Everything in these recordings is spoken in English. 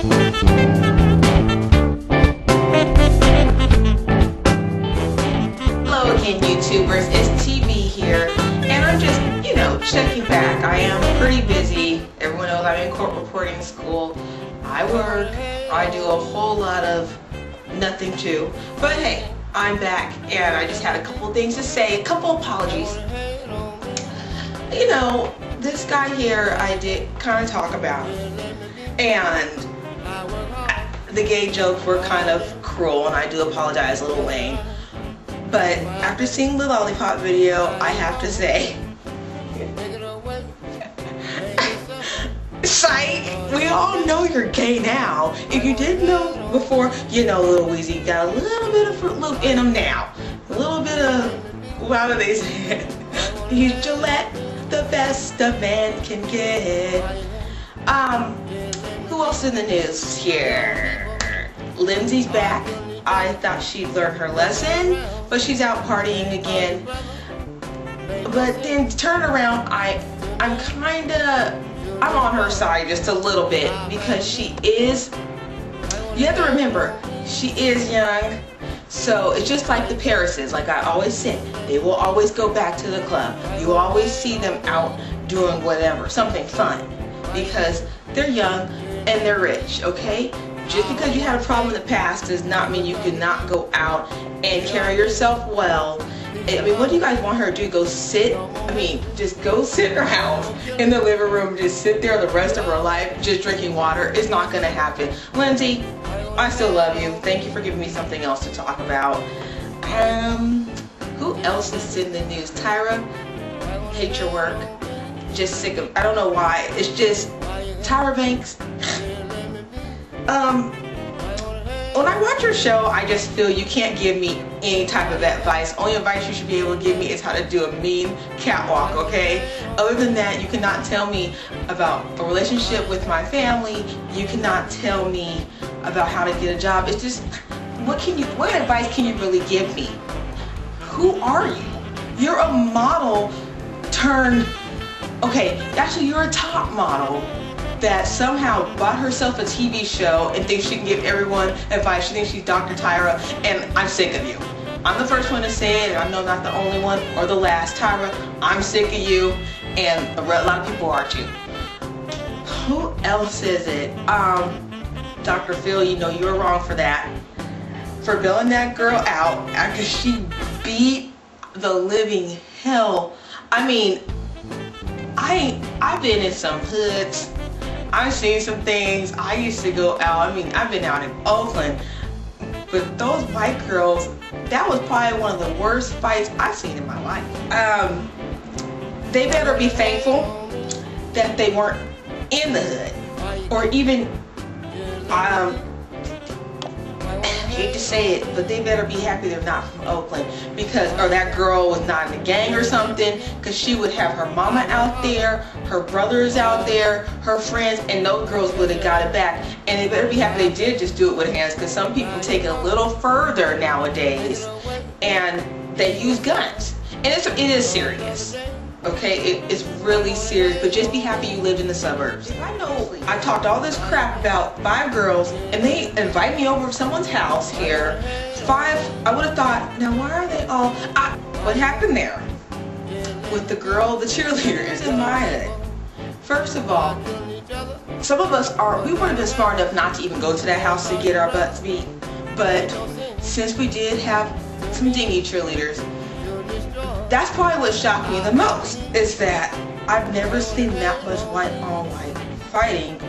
Hello again, YouTubers. It's TV here, and I'm just, checking back. I am pretty busy. Everyone knows I'm in court reporting school. I work. I do a whole lot of nothing too. But hey, I'm back, and I just had a couple things to say. A couple apologies. This guy here I did kind of talk about, and the gay jokes were kind of cruel, and I do apologize, Lil Wayne. But after seeing the lollipop video, I have to say, psych, we all know you're gay now. If you didn't know before, Lil Weezy got a little bit of Fruit Loop in him now. A little bit of, how do they say it? He's Gillette, the best a man can get. Who else in the news here? Lindsay's back. I thought she'd learned her lesson, but she's out partying again. But then turn around, I'm on her side just a little bit, because she is, you have to remember, she is young. So it's just like the Parises, like I always say, they will always go back to the club. You always see them out doing whatever, something fun, because they're young and they're rich, okay? Just because you had a problem in the past does not mean you cannot go out and carry yourself well. I mean, what do you guys want her to do? Go sit? I mean, just go sit in her house in the living room, just sit there the rest of her life just drinking water? It's not going to happen. Lindsay, I still love you. Thank you for giving me something else to talk about. Who else is in the news? Tyra, hate your work. Just sick of, I don't know why. It's just, Tyra Banks. When I watch your show, I just feel you can't give me any type of advice. Only advice you should be able to give me is how to do a mean catwalk, okay? Other than that, you cannot tell me about a relationship with my family. You cannot tell me about how to get a job. It's just, what advice can you really give me? Who are you? You're a model turned, okay, actually you're a top model that somehow bought herself a TV show and thinks she can give everyone advice. She thinks she's Dr. Tyra, and I'm sick of you. I'm the first one to say it, and I know not the only one or the last. Tyra, I'm sick of you, and a lot of people are too. Who else is it? Dr. Phil, you were wrong for that. For bailing that girl out after she beat the living hell. I mean, I've been in some hoods. I've seen some things. I used to go out. I mean, I've been out in Oakland. But those white girls, that was probably one of the worst fights I've seen in my life. They better be thankful that they weren't in the hood. Or even, I hate to say it, but they better be happy they're not from Oakland, because, or that girl was not in a gang or something, because she would have her mama out there, her brothers out there, her friends, and those girls would have got it back. And they better be happy they did just do it with hands, because some people take it a little further nowadays and they use guns. And it is serious. Okay, it's really serious, but just be happy you lived in the suburbs. I know I talked all this crap about 5 girls, and they invite me over to someone's house here. 5, I would have thought, now why are they all, what happened there? With the girl, the cheerleaders in my head. First of all, some of us we wouldn't have been smart enough not to even go to that house to get our butts beat. But since we did have some dingy cheerleaders, that's probably what shocked me the most, is that I've never seen that much white on white fighting.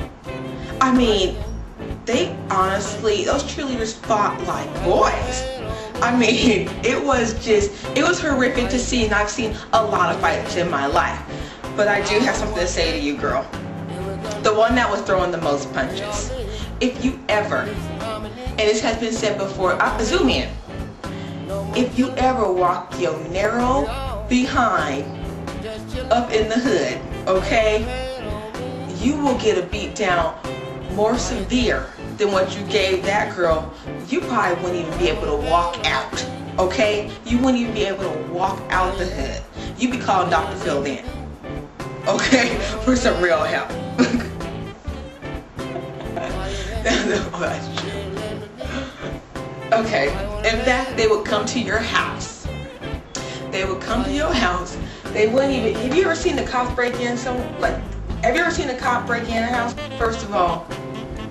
I mean, they honestly, those cheerleaders fought like boys. I mean, it was horrific to see, and I've seen a lot of fights in my life. But I do have something to say to you, girl. The one that was throwing the most punches. If you ever, and this has been said before, zoom in. If you ever walk your narrow behind up in the hood, okay, you will get a beat down more severe than what you gave that girl. You probably wouldn't even be able to walk out, okay? You wouldn't even be able to walk out the hood. You'd be calling Dr. Phil then, okay, for some real help. Oh, that's true. Okay, in fact, they would come to your house. They would come to your house. They wouldn't even, have you ever seen the cops break in have you ever seen a cop break in a house? First of all,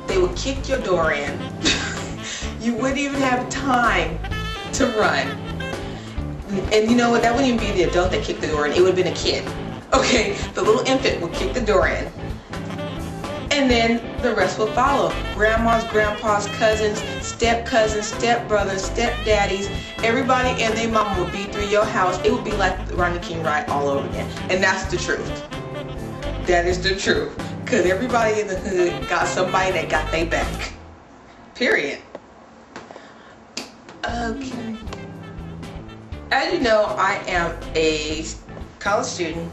they would kick your door in. You wouldn't even have time to run. And you know what, that wouldn't even be the adult that kicked the door in, it would have been a kid. Okay, the little infant would kick the door in. And then the rest will follow. Grandmas, grandpas, cousins, step-cousins, step-brothers, step-daddies, everybody and their mama would be through your house. It would be like the Rodney King ride all over again. And that's the truth. That is the truth. Because everybody in the hood got somebody that got their back. Period. Okay. As you know, I am a college student,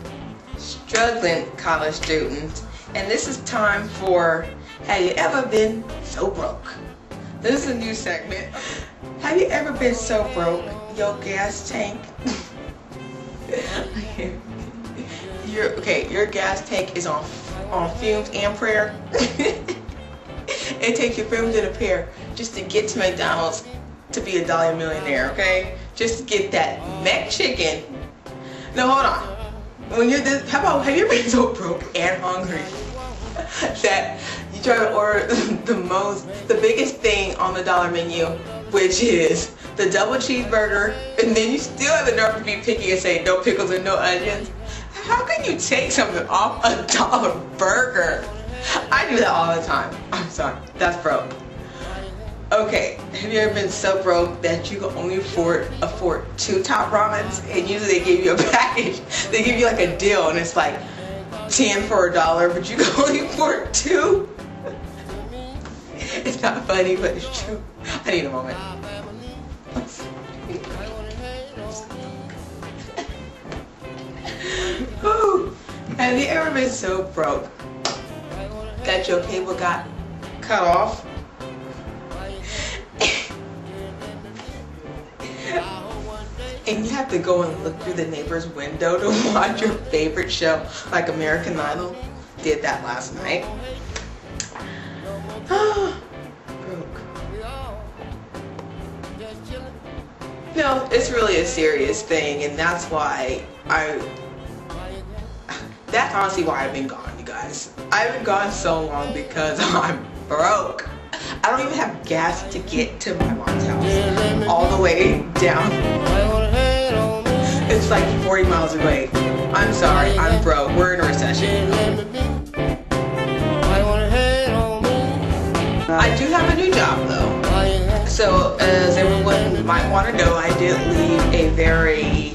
struggling college student. And this is time for, have you ever been so broke? This is a new segment. Have you ever been so broke, your gas tank? Your gas tank is on fumes and prayer. It takes your fumes and a prayer just to get to McDonald's to be $1 millionaire, okay? Just to get that McChicken. No, hold on. When you're this, have you ever been so broke and hungry that you try to order the biggest thing on the dollar menu, which is the double cheeseburger, and then you still have the nerve to be picky and say no pickles and no onions? How can you take something off a $1 burger? I do that all the time. I'm sorry, that's broke. Okay, have you ever been so broke that you can only afford 2 top ramens? And usually they give you a package. They give you like a deal and it's like 10 for $1, but you can only afford 2? It's not funny, but it's true. I need a moment. Ooh, have you ever been so broke that your cable got cut off? And you have to go and look through the neighbor's window to watch your favorite show, like American Idol. Did that last night. Broke. No, it's really a serious thing, and that's why that's honestly why I've been gone, you guys. I've been gone so long because I'm broke. I don't even have gas to get to my mom's house. All the way down. It's like 40 miles away. I'm sorry, I'm broke. We're in a recession. I do have a new job though. So as everyone might want to know, I did leave a very